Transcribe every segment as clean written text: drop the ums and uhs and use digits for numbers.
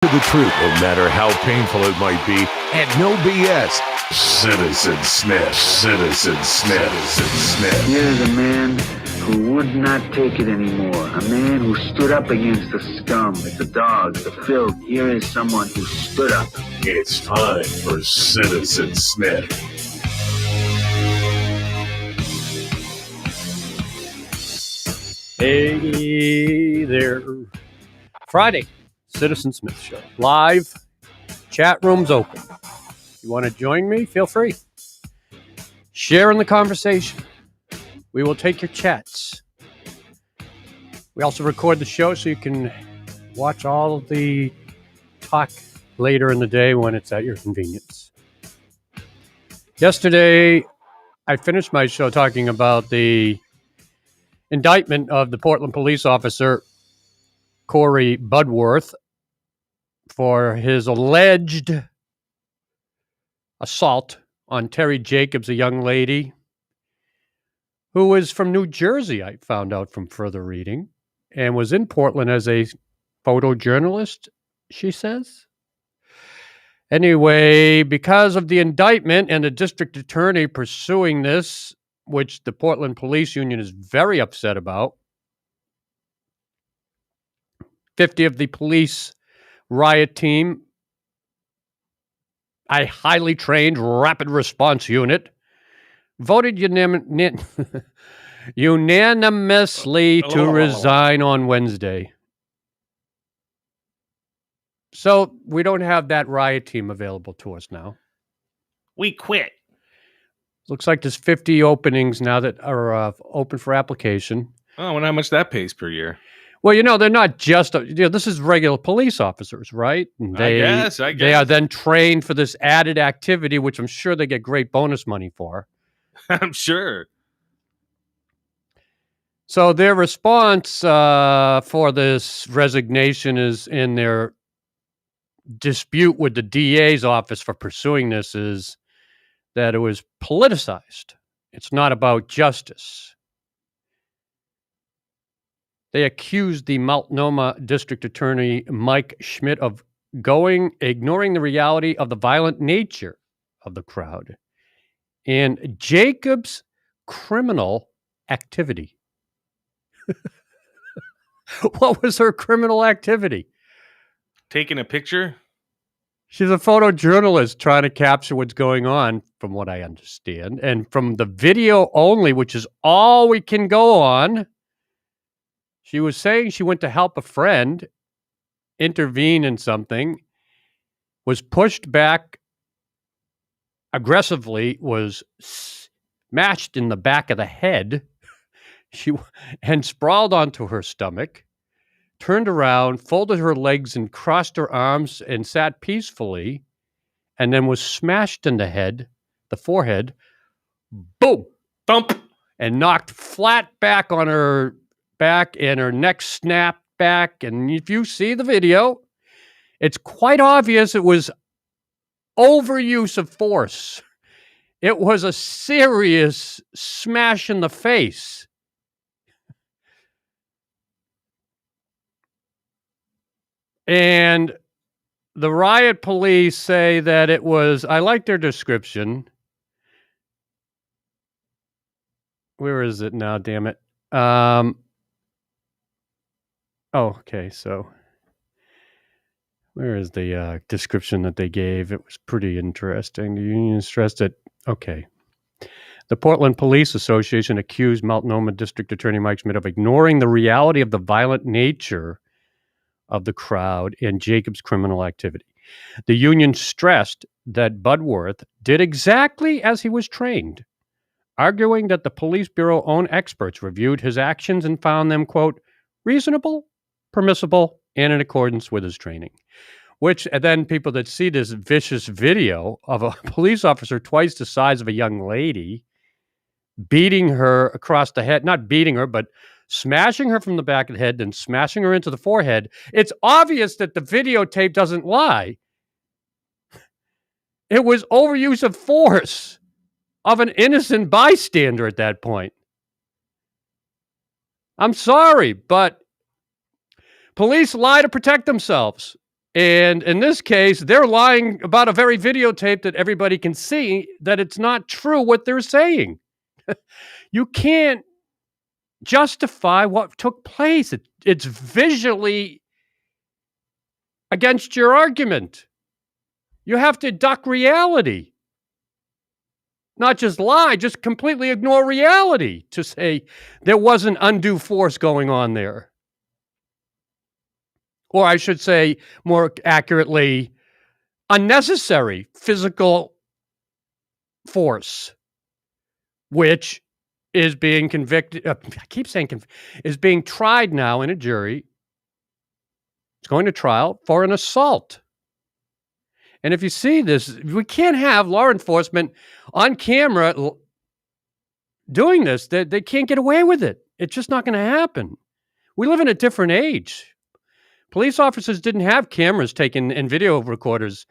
To the truth, no matter how painful it might be, and no BS. Citizen Smith, Citizen Smith, Citizen Smith. Here's a man who would not take it anymore. A man who stood up against the scum, the dogs, the filth. Here is someone who stood up. It's time for Citizen Smith. Hey there. Friday, Citizen Smith Show. Live. Chat room's open. You want to join me? Feel free. Share in the conversation. We will take your chats. We also record the show so you can watch all of the talk later in the day when it's at your convenience. Yesterday, I finished my show talking about the indictment of the Portland police officer, Corey Budworth, for his alleged assault on Terry Jacobs, a young lady who was from New Jersey, I found out from further reading, and was in Portland as a photojournalist, she says. Anyway, because of the indictment and the district attorney pursuing this, which the Portland Police Union is very upset about, 50 of the police riot team, a highly trained rapid response unit, voted unanimously to resign on Wednesday. So we don't have that riot team available to us now. We quit. Looks like there's 50 openings now that are open for application. Oh, I wonder how much that pays per year. Well, they're not just, this is regular police officers, right? And I guess. They are then trained for this added activity, which I'm sure they get great bonus money for. I'm sure. So their response for this resignation is in their dispute with the DA's office for pursuing this is that it was politicized. It's not about justice. They accused the Multnomah District Attorney Mike Schmidt of ignoring the reality of the violent nature of the crowd and Jacob's criminal activity. What was her criminal activity? Taking a picture? She's a photojournalist trying to capture what's going on, from what I understand. And from the video only, which is all we can go on, she was saying she went to help a friend intervene in something, was pushed back aggressively, was smashed in the back of the head, and sprawled onto her stomach, turned around, folded her legs and crossed her arms and sat peacefully, and then was smashed in the forehead, boom, thump, and knocked flat back on her back, and her neck snapped back. And if you see the video, it's quite obvious it was overuse of force. It was a serious smash in the face. And the riot police say that it was, I like their description. Where is it now, damn it? Okay, so where is the description that they gave? It was pretty interesting. The union stressed that, okay. The Portland Police Association accused Multnomah District Attorney Mike Schmidt of ignoring the reality of the violent nature of the crowd and Jacob's criminal activity. The union stressed that Budworth did exactly as he was trained, arguing that the police bureau own experts reviewed his actions and found them, quote, reasonable, permissible, and in accordance with his training. Which, and then people that see this vicious video of a police officer twice the size of a young lady beating her across the head, not beating her, but smashing her from the back of the head, then smashing her into the forehead. It's obvious that the videotape doesn't lie. It was overuse of force of an innocent bystander at that point. I'm sorry, but police lie to protect themselves. And in this case, they're lying about a very videotape that everybody can see that it's not true what they're saying. You can't justify what took place. It's visually against your argument. You have to duck reality. Not just lie, just completely ignore reality to say there wasn't undue force going on there. Or I should say, more accurately, unnecessary physical force, which is being convicted. I keep saying is being tried now in a jury. It's going to trial for an assault. And if you see this, we can't have law enforcement on camera doing this. They can't get away with it. It's just not going to happen. We live in a different age. Police officers didn't have cameras taken and video recorders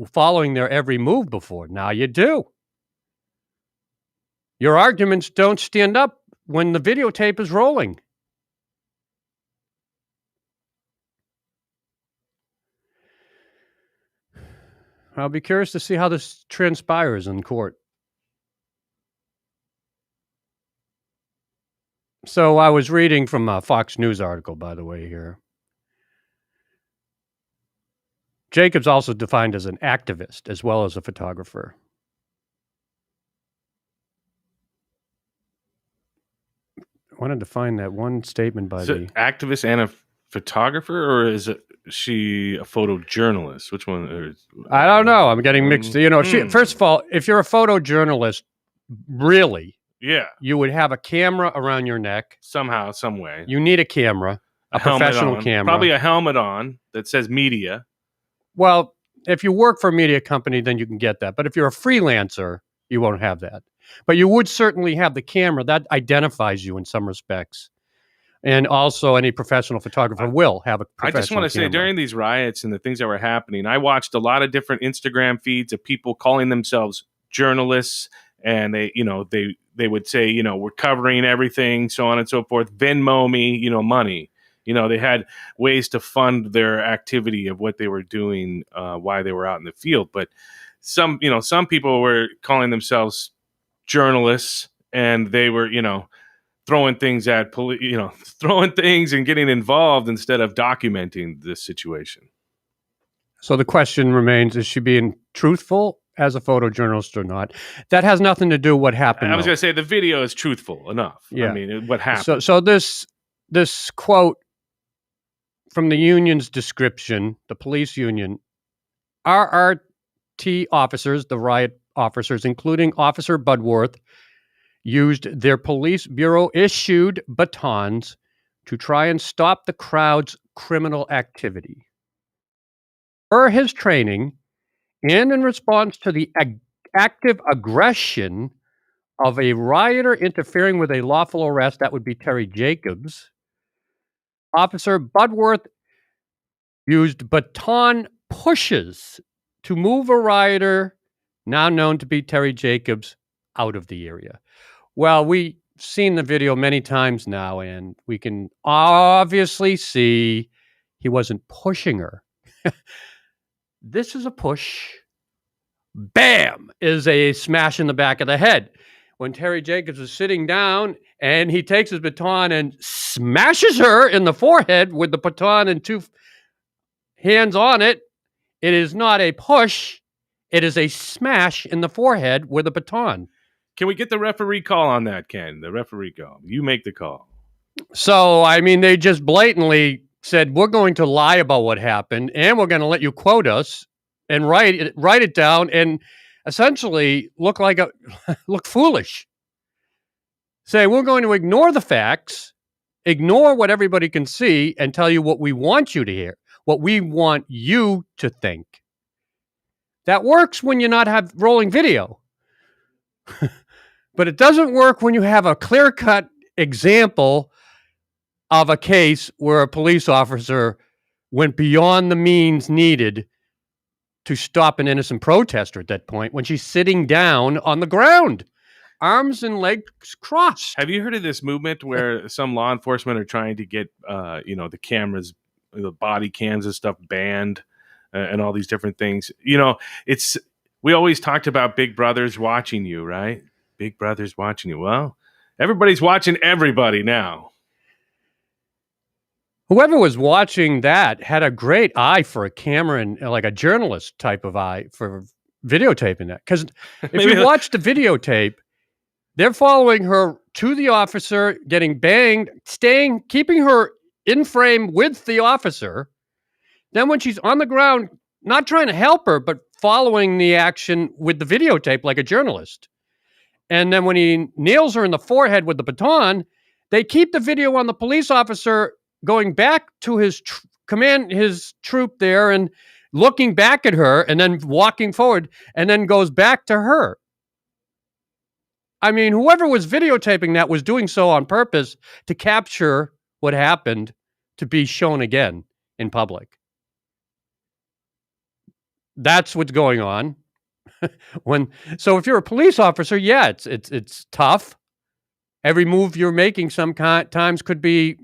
following their every move before. Now you do. Your arguments don't stand up when the videotape is rolling. I'll be curious to see how this transpires in court. So I was reading from a Fox News article, by the way, here. Jacobs also defined as an activist as well as a photographer. I wanted to find that one statement by the activist and a photographer, or is she a photojournalist? Which one? I don't know. I'm getting mixed. First of all, if you're a photojournalist, really, you would have a camera around your neck somehow, some way. You need a camera, a professional camera, probably a helmet on that says media. Well, if you work for a media company, then you can get that. But if you're a freelancer, you won't have that. But you would certainly have the camera that identifies you in some respects. And also, any professional photographer will have a professional I just want to say, during these riots and the things that were happening, I watched a lot of different Instagram feeds of people calling themselves journalists, and they would say, we're covering everything, so on and so forth. Venmo me, money. They had ways to fund their activity of what they were doing while they were out in the field. But some people were calling themselves journalists, and they were, throwing things at throwing things and getting involved instead of documenting this situation. So the question remains, is she being truthful as a photojournalist or not? That has nothing to do with what happened. I was going to say the video is truthful enough. Yeah. I mean, what happened. So this quote from the union's description, the police union, RRT officers, the riot officers, including Officer Budworth, used their police bureau-issued batons to try and stop the crowd's criminal activity. Per his training, and in response to the active aggression of a rioter interfering with a lawful arrest, that would be Terry Jacobs, Officer Budworth used baton pushes to move a rioter, now known to be Terry Jacobs, out of the area. Well, we've seen the video many times now, and we can obviously see he wasn't pushing her. This is a push. Bam! Is a smash in the back of the head. When Terry Jacobs is sitting down and he takes his baton and smashes her in the forehead with the baton and two hands on it, it is not a push. It is a smash in the forehead with a baton. Can we get the referee call on that, Ken? The referee call. You make the call. So, I mean, they just blatantly said, we're going to lie about what happened, and we're going to let you quote us and write it down and essentially look foolish. Say, we're going to ignore the facts, ignore what everybody can see, and tell you what we want you to hear, what we want you to think. That works when you're not have rolling video. But it doesn't work when you have a clear-cut example of a case where a police officer went beyond the means needed to stop an innocent protester at that point when she's sitting down on the ground, arms and legs crossed. Have you heard of this movement where some law enforcement are trying to get, the cameras the body cams and stuff banned, and all these different things. We always talked about Big Brother's watching you, right? Big Brother's watching you. Well, everybody's watching everybody now. Whoever was watching that had a great eye for a camera and like a journalist type of eye for videotaping that. Because if you watch the videotape, they're following her to the officer, getting banged, keeping her in frame with the officer. Then when she's on the ground, not trying to help her, but following the action with the videotape like a journalist. And then when he nails her in the forehead with the baton, they keep the video on the police officer going back to his his troop there and looking back at her and then walking forward and then goes back to her. I mean, whoever was videotaping that was doing so on purpose to capture what happened to be shown again in public. That's what's going on. So if you're a police officer, yeah, it's tough. Every move you're making sometimes could be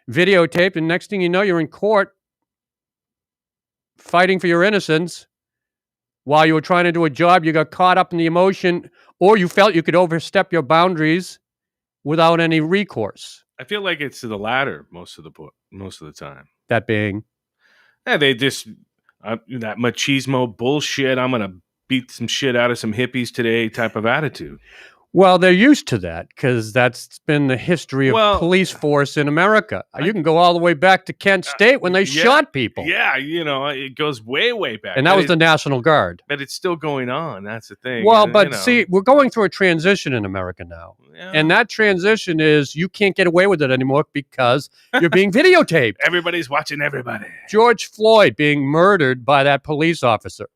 videotaped, and next thing you know, you're in court fighting for your innocence while you were trying to do a job. You got caught up in the emotion, or you felt you could overstep your boundaries without any recourse. I feel like it's the latter most of the time. That being, they just that machismo bullshit. I'm gonna beat some shit out of some hippies today type of attitude. well, they're used to that because that's been the history of police force in America. You can go all the way back to Kent State when they shot people. Yeah, it goes way, way back. And that was the National Guard. But it's still going on. That's the thing. Well, but see, we're going through a transition in America now. Yeah. And that transition is you can't get away with it anymore because you're being videotaped. Everybody's watching everybody. George Floyd being murdered by that police officer.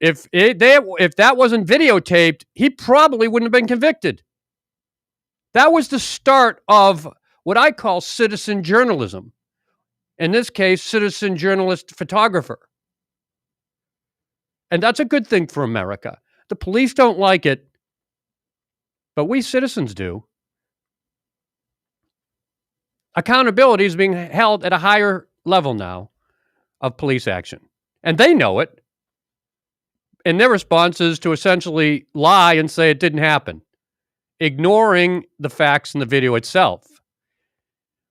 If that wasn't videotaped, he probably wouldn't have been convicted. That was the start of what I call citizen journalism. In this case, citizen journalist photographer. And that's a good thing for America. The police don't like it, but we citizens do. Accountability is being held at a higher level now of police action. And they know it. And their response is to essentially lie and say it didn't happen, ignoring the facts in the video itself,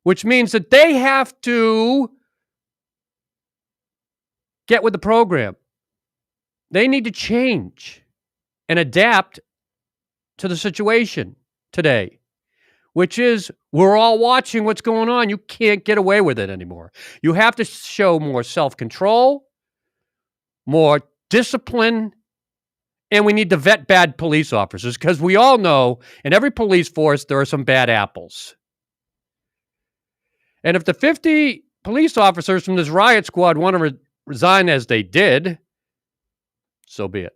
which means that they have to get with the program. They need to change and adapt to the situation today, which is we're all watching what's going on. You can't get away with it anymore. You have to show more self-control, more discipline, and we need to vet bad police officers because we all know in every police force there are some bad apples. And if the 50 police officers from this riot squad want to resign as they did, so be it.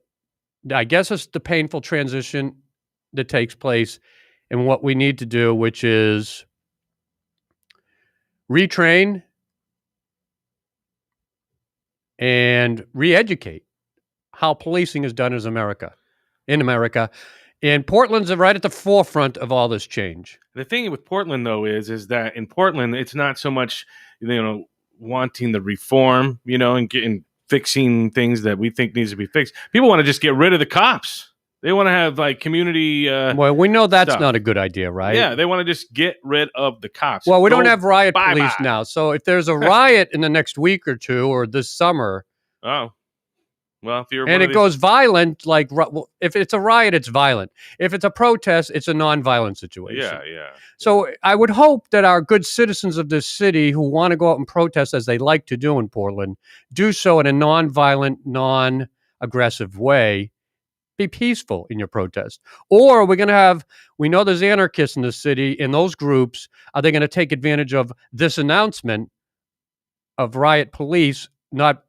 I guess it's the painful transition that takes place in what we need to do, which is retrain and re-educate how policing is done in America. And Portland's right at the forefront of all this change. The thing with Portland, though, is that in Portland, it's not so much, wanting the reform, and fixing things that we think needs to be fixed. People want to just get rid of the cops. They want to have like community. Well, we know that's not a good idea, right? Yeah, they want to just get rid of the cops. Well, we don't have riot police now. So if there's a riot in the next week or two or this summer. Oh. Well, if you're and it goes violent, if it's a riot, it's violent. If it's a protest, it's a non-violent situation. Yeah. So I would hope that our good citizens of this city who want to go out and protest as they like to do in Portland, do so in a non-violent, non-aggressive way. Be peaceful in your protest. Or we're going to we know there's anarchists in the city, and those groups, are they going to take advantage of this announcement of riot police not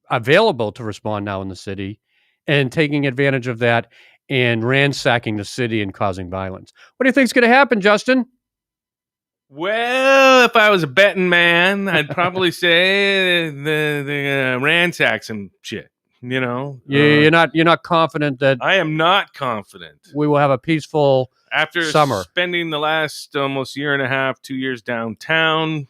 available to respond now in the city and taking advantage of that and ransacking the city and causing violence? What do you think is going to happen, Justin? Well, if I was a betting man, I'd probably say the ransack some shit. You're not confident that I am not confident we will have a peaceful after summer. Spending the last almost year and a half, 2 years downtown,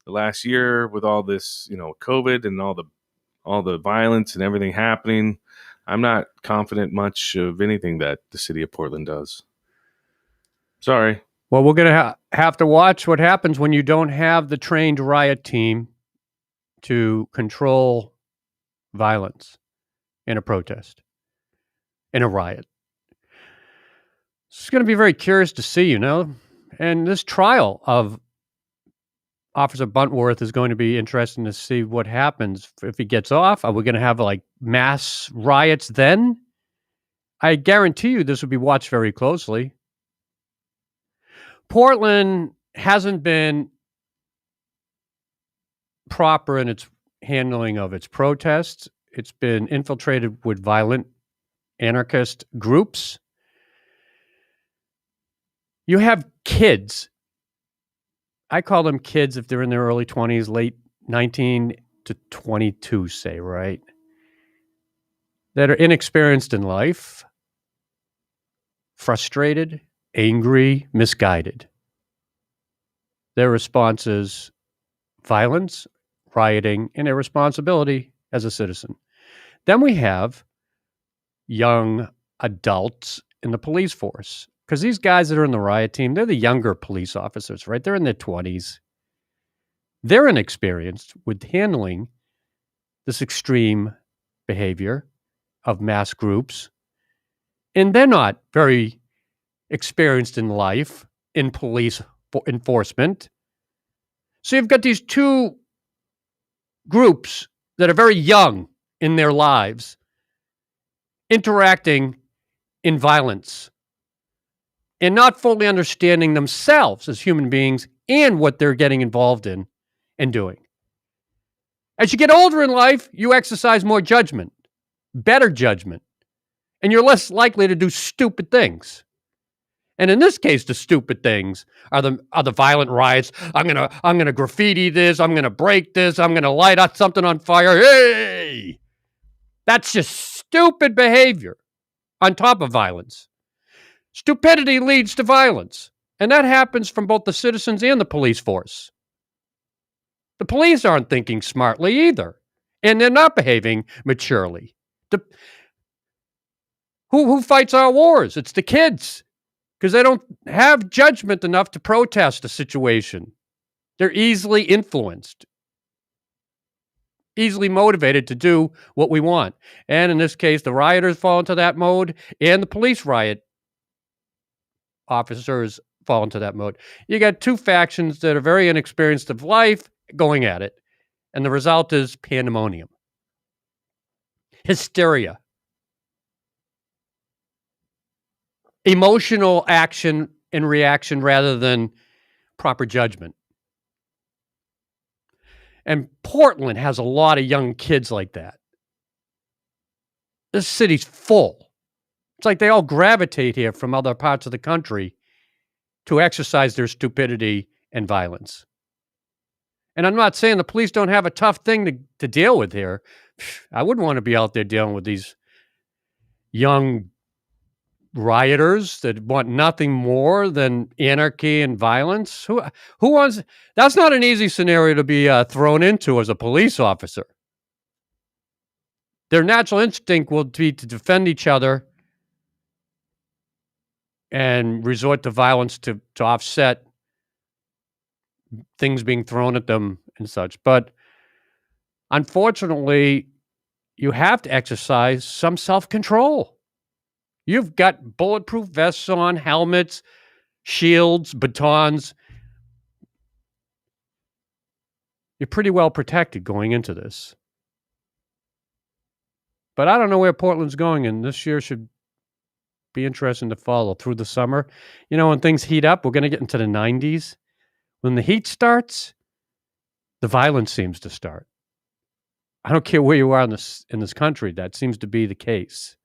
the last year with all this, COVID and all the violence and everything happening, I'm not confident much of anything that the city of Portland does. Sorry. Well, we're going to have to watch what happens when you don't have the trained riot team to control violence in a protest, in a riot. It's going to be very curious to see, and this trial of Officer Buntworth is going to be interesting to see what happens if he gets off. Are we going to have like mass riots then? I guarantee you this will be watched very closely. Portland hasn't been proper in its handling of its protests. It's been infiltrated with violent anarchist groups. You have kids. I call them kids if they're in their early 20s, late 19 to 22, say, right? That are inexperienced in life, frustrated, angry, misguided. Their response is violence, rioting, and irresponsibility as a citizen. Then we have young adults in the police force. Because these guys that are in the riot team, they're the younger police officers, right? They're in their 20s. They're inexperienced with handling this extreme behavior of mass groups. And they're not very experienced in life, in police enforcement. So you've got these two groups that are very young in their lives interacting in violence and not fully understanding themselves as human beings and what they're getting involved in and doing. As you get older in life, you exercise more judgment, better judgment, and you're less likely to do stupid things. And in this case, the stupid things are the violent riots. I'm gonna graffiti this. I'm gonna break this. I'm gonna light up something on fire. Hey, that's just stupid behavior on top of violence. Stupidity leads to violence, and that happens from both the citizens and the police force. The police aren't thinking smartly either, and they're not behaving maturely. Who fights our wars? It's the kids, because they don't have judgment enough to protest a situation. They're easily influenced, easily motivated to do what we want. And in this case, the rioters fall into that mode, and the police riot officers fall into that mode. You got two factions that are very inexperienced of life going at it, and the result is pandemonium, hysteria, emotional action and reaction rather than proper judgment. And Portland has a lot of young kids like that. This city's full. It's like they all gravitate here from other parts of the country to exercise their stupidity and violence. And I'm not saying the police don't have a tough thing to deal with here. I wouldn't want to be out there dealing with these young rioters that want nothing more than anarchy and violence. Who wants? That's not an easy scenario to be thrown into as a police officer. Their natural instinct will be to defend each other and resort to violence to offset things being thrown at them and such. But unfortunately, you have to exercise some self-control. You've got bulletproof vests on, helmets, shields, batons. You're pretty well protected going into this. But I don't know where Portland's going, and this year should be interesting to follow through the summer. When things heat up, we're going to get into the 90s. When the heat starts, the violence seems to start. I don't care where you are in this country. That seems to be the case.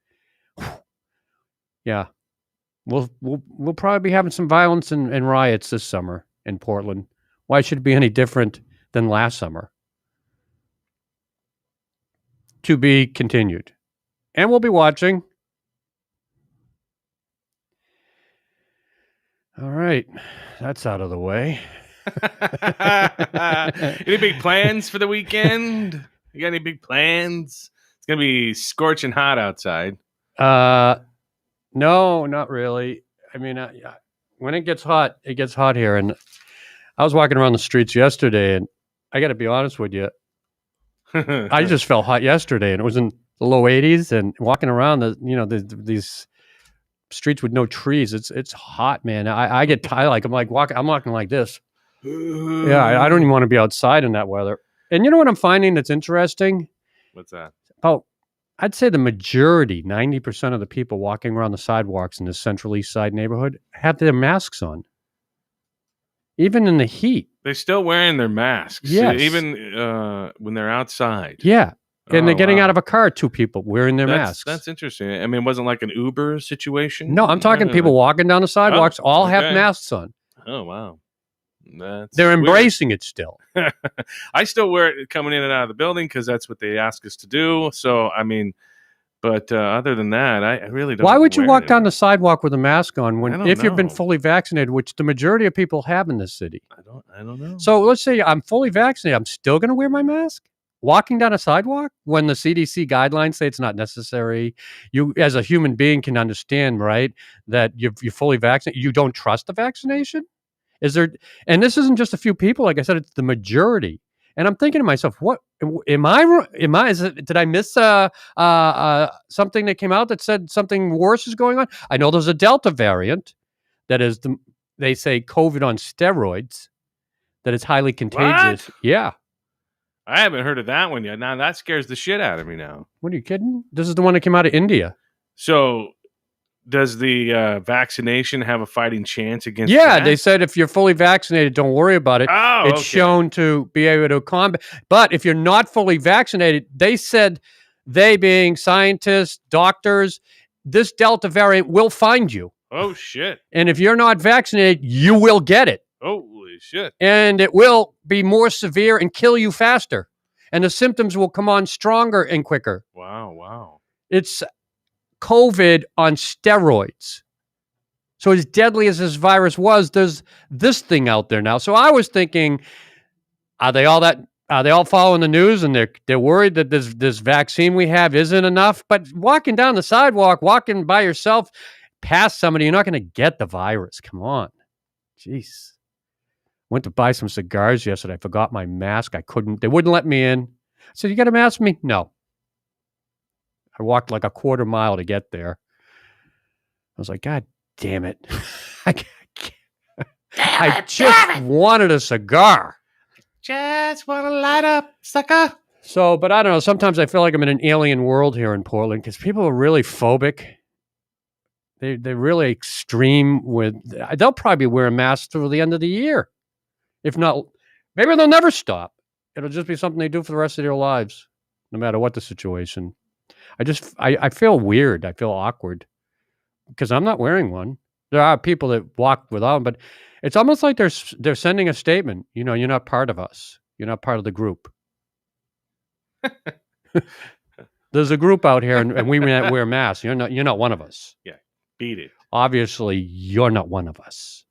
Yeah, we'll probably be having some violence and riots this summer in Portland. Why should it be any different than last summer? To be continued, and we'll be watching. All right, that's out of the way. Any big plans for the weekend? You got any big plans? It's gonna be scorching hot outside. No, not really. I mean, when it gets hot here. And I was walking around the streets yesterday, and I got to be honest with you, I just felt hot yesterday, and it was in the low 80s. And walking around these streets with no trees, it's hot, man. I get tired. I'm walking like this. Yeah, I don't even want to be outside in that weather. And you know what I'm finding that's interesting? What's that? Oh, I'd say the majority, 90% of the people walking around the sidewalks in the Central East Side neighborhood have their masks on, even in the heat. They're still wearing their masks, Yes. even when they're outside. Yeah, and they're getting wow. out of a car. 2 people wearing their masks. That's interesting. I mean, it wasn't like an Uber situation. No, I'm talking people walking down the sidewalks. All have okay. masks on. Oh wow, They're embracing it still. I still wear it coming in and out of the building because that's what they ask us to do. So I mean, but other than that, I really don't. Why would you wear walk it. down the sidewalk with a mask on if you've been know. fully vaccinated, which the majority of people have in this city? I don't know. So let's say I'm fully vaccinated. I'm still going to wear my mask? Walking down a sidewalk when the CDC guidelines say it's not necessary. You, as a human being, can understand, right, that you're fully vaccinated. You don't trust the vaccination? Is there? And this isn't just a few people. Like I said, it's the majority. And I'm thinking to myself, what am I? Did I miss something that came out that said something worse is going on? I know there's a Delta variant that is they say COVID on steroids, that is highly contagious. What? Yeah. I haven't heard of that one yet. Now that scares the shit out of me now. What are you kidding? This is the one that came out of India. So, does the vaccination have a fighting chance against? Yeah, that? they said if you're fully vaccinated, don't worry about it. Oh, it's okay. shown to be able to combat. But if you're not fully vaccinated, they said, they being scientists, doctors, this Delta variant will find you. Oh shit! And if you're not vaccinated, you will get it. Holy shit! And it will be more severe and kill you faster. And the symptoms will come on stronger and quicker. Wow. It's COVID on steroids. So as deadly as this virus was, there's this thing out there now. So I was thinking, are they all following the news and they're worried that this vaccine we have isn't enough? But walking down the sidewalk, walking by yourself past somebody, you're not going to get the virus. Come on. Jeez. Went to buy some cigars yesterday. I forgot my mask. They wouldn't let me in. I said, you got a mask for me? No. I walked like a quarter mile to get there. I was like, God damn it. I just wanted a cigar. Just want to light up, sucker. So, but I don't know. Sometimes I feel like I'm in an alien world here in Portland because people are really phobic. They're really extreme they'll probably wear a mask through the end of the year. If not, maybe they'll never stop. It'll just be something they do for the rest of their lives, no matter what the situation. I feel weird. I feel awkward because I'm not wearing one. There are people that walk without them, but it's almost like they're sending a statement. You know, you're not part of us. You're not part of the group. There's a group out here, and we wear masks. You're not one of us. Yeah, beat it. Obviously, you're not one of us.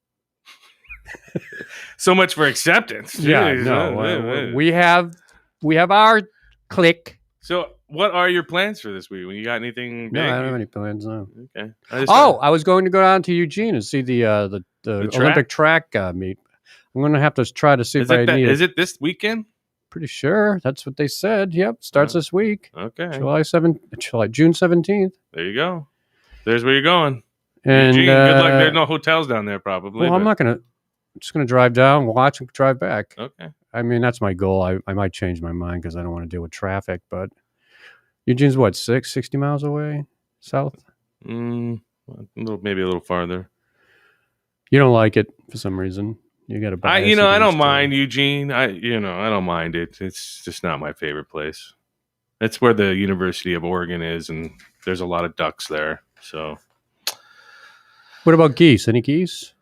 So much for acceptance. Yeah, Jeez. no. We have our clique. So, what are your plans for this week? You got anything big? No, I don't have any plans. No. Okay. I was going to go down to Eugene and see the track? Olympic track meet. I'm going to have to try to see if I need it. Is it this weekend? Pretty sure that's what they said. Yep, starts this week. Okay. June 17th. There you go. There's where you're going. And Eugene, good luck. There's no hotels down there, probably. Well, I'm just going to drive down, watch, and drive back. Okay. I mean, that's my goal. I might change my mind because I don't want to deal with traffic. But Eugene's what, 60 miles away south? Maybe a little farther. You don't like it for some reason. You got to. I don't mind Eugene. I don't mind it. It's just not my favorite place. It's where the University of Oregon is, and there's a lot of ducks there. So, what about geese? Any geese?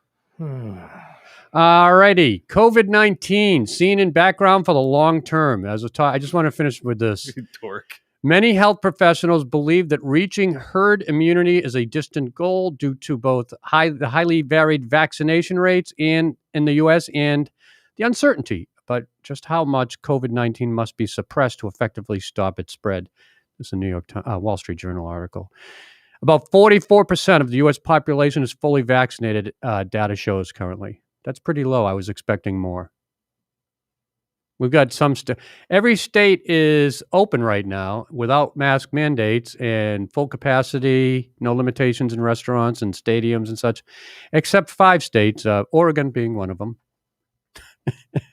Alrighty, COVID-19 seen in background for the long term. I just want to finish with this. Dork. Many health professionals believe that reaching herd immunity is a distant goal due to both the highly varied vaccination rates in the U.S. and the uncertainty about just how much COVID-19 must be suppressed to effectively stop its spread. This is a Wall Street Journal article. About 44% of the U.S. population is fully vaccinated, data shows currently. That's pretty low. I was expecting more. We've got every state is open right now without mask mandates and full capacity, no limitations in restaurants and stadiums and such, except 5 states, Oregon being one of them.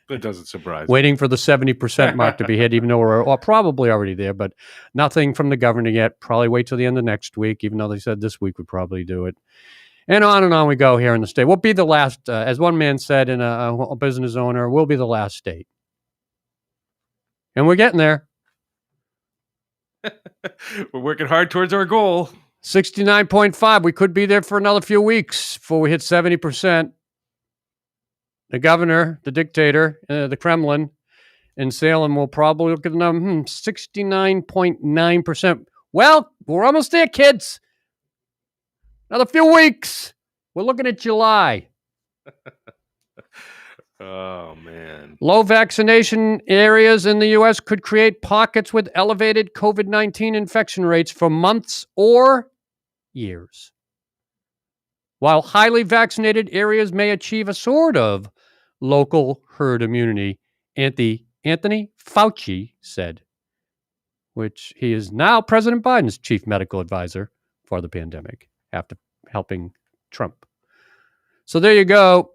That doesn't surprise me. Waiting for the 70% mark to be hit, even though we're probably already there, but nothing from the governor yet. Probably wait till the end of next week, even though they said this week would probably do it. And on we go here in the state. We'll be the last, as one man said, in a business owner, we'll be the last state. And we're getting there. We're working hard towards our goal. 69.5. We could be there for another few weeks before we hit 70%. The governor, the dictator, the Kremlin in Salem will probably look at the number, 69.9%. Well, we're almost there, kids. Another few weeks. We're looking at July. Oh, man. Low vaccination areas in the U.S. could create pockets with elevated COVID-19 infection rates for months or years. While highly vaccinated areas may achieve a sort of local herd immunity, Anthony Fauci said, which he is now President Biden's chief medical advisor for the pandemic after helping Trump. So there you go.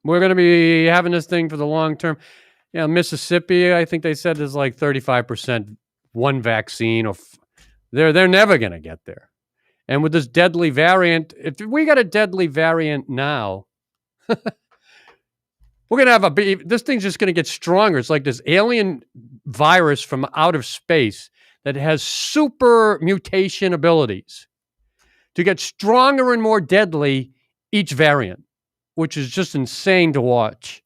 We're going to be having this thing for the long term. Yeah, Mississippi, I think they said there's like 35% one vaccine. They're never going to get there. And with this deadly variant, if we got a deadly variant now, we're going to have this thing's just going to get stronger. It's like this alien virus from out of space that has super mutation abilities to get stronger and more deadly each variant, which is just insane to watch.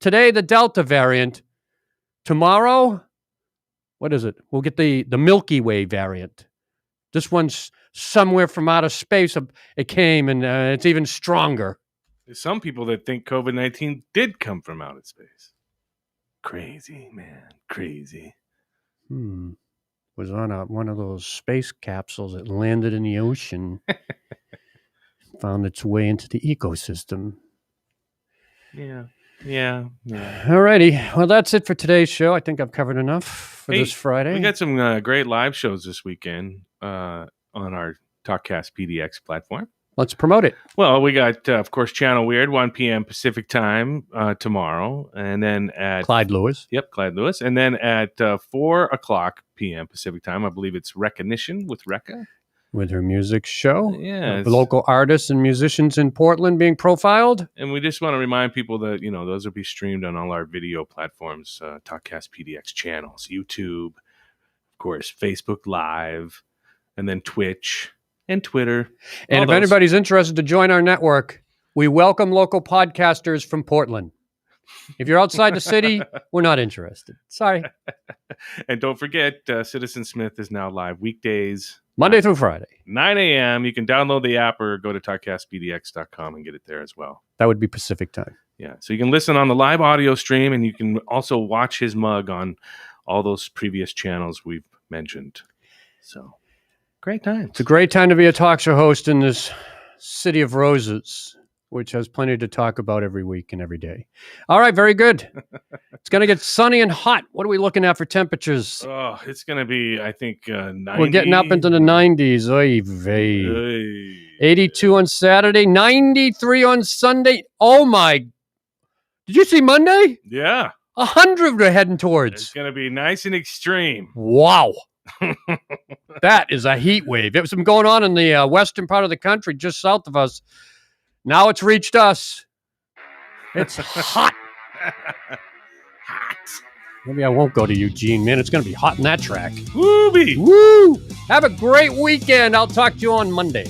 Today, the Delta variant. Tomorrow, what is it? We'll get the Milky Way variant. This one's somewhere from outer space. It came, and it's even stronger. There's some people that think COVID-19 did come from outer space. Crazy, man. Crazy. Was on one of those space capsules that landed in the ocean. Found its way into the ecosystem. Yeah. All righty. Well, that's it for today's show. I think I've covered enough for this Friday. We got some great live shows this weekend on our TalkCast PDX platform. Let's promote it. Well, we got, of course, Channel Weird, 1 p.m. Pacific time tomorrow. And then at... Clyde Lewis. Yep, Clyde Lewis. And then at 4 o'clock p.m. Pacific time, I believe it's Recognition with Rekka. With her music show. Yeah. Local artists and musicians in Portland being profiled. And we just want to remind people that, those will be streamed on all our video platforms, TalkCast PDX channels, YouTube, of course, Facebook Live, and then Twitch and Twitter. And if anybody's interested to join our network, we welcome local podcasters from Portland. If you're outside the city, we're not interested. Sorry. And don't forget, Citizen Smith is now live weekdays. Monday through Friday. 9 a.m. You can download the app or go to talkcastpdx.com and get it there as well. That would be Pacific time. Yeah. So you can listen on the live audio stream, and you can also watch his mug on all those previous channels we've mentioned. So great time. It's a great time to be a talk show host in this city of roses, which has plenty to talk about every week and every day. All right, very good. It's going to get sunny and hot. What are we looking at for temperatures? Oh, it's going to be, I think, 90. We're getting up into the 90s. Oy vey. 82 on Saturday, 93 on Sunday. Oh, my. Did you see Monday? Yeah. 100 we're heading towards. It's going to be nice and extreme. Wow. That is a heat wave. It was been going on in the western part of the country, just south of us. Now it's reached us. It's hot. Hot. Maybe I won't go to Eugene, man. It's going to be hot in that track. Woo-bee. Woo! Have a great weekend. I'll talk to you on Monday.